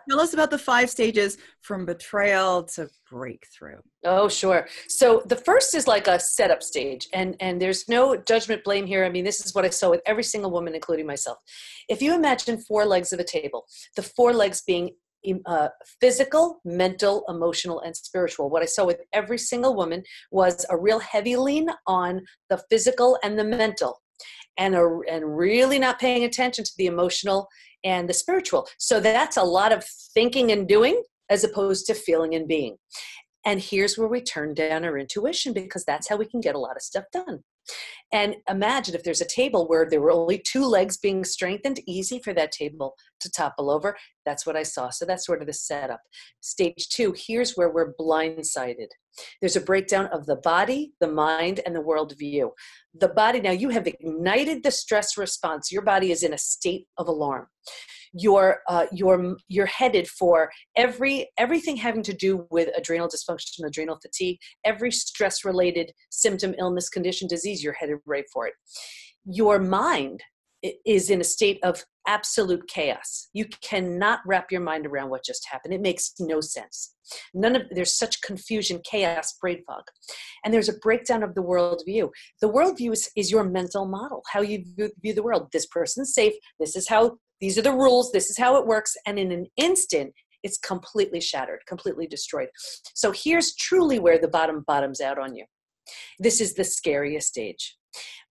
Tell us about the 5 stages from betrayal to breakthrough. Oh, sure. So the first is like a setup stage, and there's no judgment, blame here. I mean, this is what I saw with every single woman, including myself. If you imagine 4 legs of a table, the 4 legs being physical, mental, emotional, and spiritual. What I saw with every single woman was a real heavy lean on the physical and the mental, and really not paying attention to the emotional and the spiritual. So that's a lot of thinking and doing as opposed to feeling and being. And here's where we turn down our intuition, because that's how we can get a lot of stuff done. And imagine if there's a table where there were only 2 legs being strengthened, easy for that table to topple over. That's what I saw. So that's sort of the setup. Stage 2, here's where we're blindsided. There's a breakdown of the body, the mind, and the worldview. The body, now you have ignited the stress response. Your body is in a state of alarm. You're headed for everything having to do with adrenal dysfunction, adrenal fatigue, every stress-related symptom, illness, condition, disease, you're headed right for it. Your mind is in a state of absolute chaos. You cannot wrap your mind around what just happened. It makes no sense. There's such confusion, chaos, brain fog. And there's a breakdown of the worldview. The worldview is your mental model, how you view the world. This person's safe. These are the rules. This is how it works. And in an instant, it's completely shattered, completely destroyed. So here's truly where the bottoms out on you. This is the scariest stage.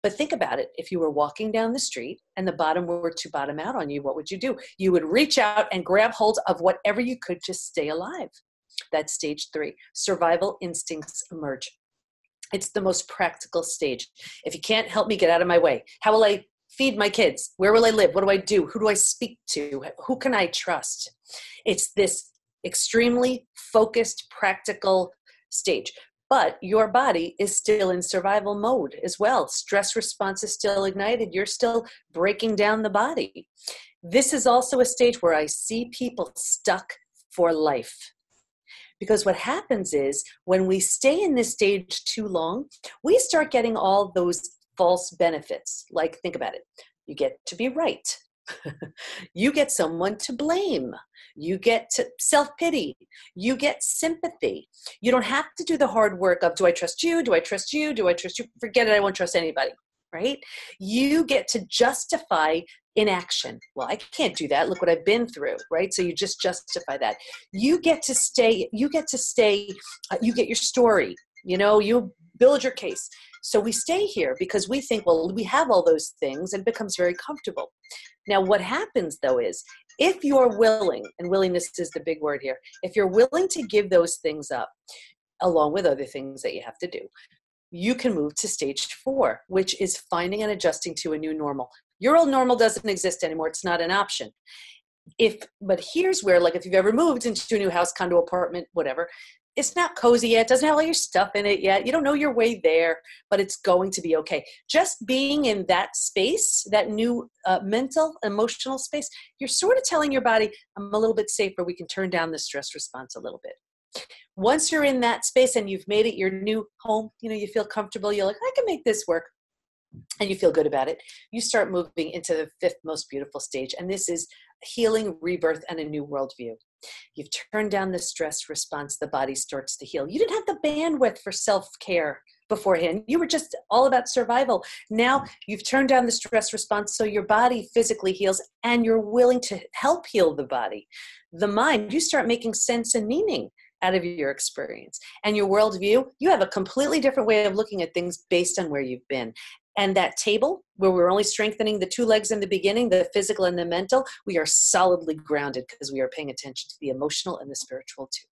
But think about it. If you were walking down the street and the bottom were to bottom out on you, what would you do? You would reach out and grab hold of whatever you could to stay alive. That's stage 3. Survival instincts emerge. It's the most practical stage. If you can't help me, get out of my way. How will I feed my kids? Where will I live? What do I do? Who do I speak to? Who can I trust? It's this extremely focused, practical stage. But your body is still in survival mode as well. Stress response is still ignited. You're still breaking down the body. This is also a stage where I see people stuck for life. Because what happens is when we stay in this stage too long, we start getting all those false benefits. Like, think about it. You get to be right. You get someone to blame. You get to self-pity. You get sympathy. You don't have to do the hard work of, do I trust you? Do I trust you? Do I trust you? Forget it. I won't trust anybody, right? You get to justify inaction. Well, I can't do that. Look what I've been through, right? So you just justify that. You get your story, you build your case. So we stay here because we think, well, we have all those things, and it becomes very comfortable. Now, what happens though is if you're willing, and willingness is the big word here, if you're willing to give those things up, along with other things that you have to do, you can move to stage 4, which is finding and adjusting to a new normal. Your old normal doesn't exist anymore. It's not an option. But here's where, like, if you've ever moved into a new house, condo, apartment, whatever, it's not cozy yet. It doesn't have all your stuff in it yet. You don't know your way there, but it's going to be okay. Just being in that space, that new mental, emotional space, you're sort of telling your body, I'm a little bit safer. We can turn down the stress response a little bit. Once you're in that space and you've made it your new home, you feel comfortable. You're like, I can make this work. And you feel good about it. You start moving into the 5th most beautiful stage. And this is healing, rebirth, and a new worldview. You've turned down the stress response. The body starts to heal. You didn't have the bandwidth for self-care beforehand. You were just all about survival. Now you've turned down the stress response, so your body physically heals, and you're willing to help heal the body. The mind, you start making sense and meaning out of your experience. And your worldview, you have a completely different way of looking at things based on where you've been. And that table, where we're only strengthening the 2 legs in the beginning, the physical and the mental, we are solidly grounded because we are paying attention to the emotional and the spiritual too.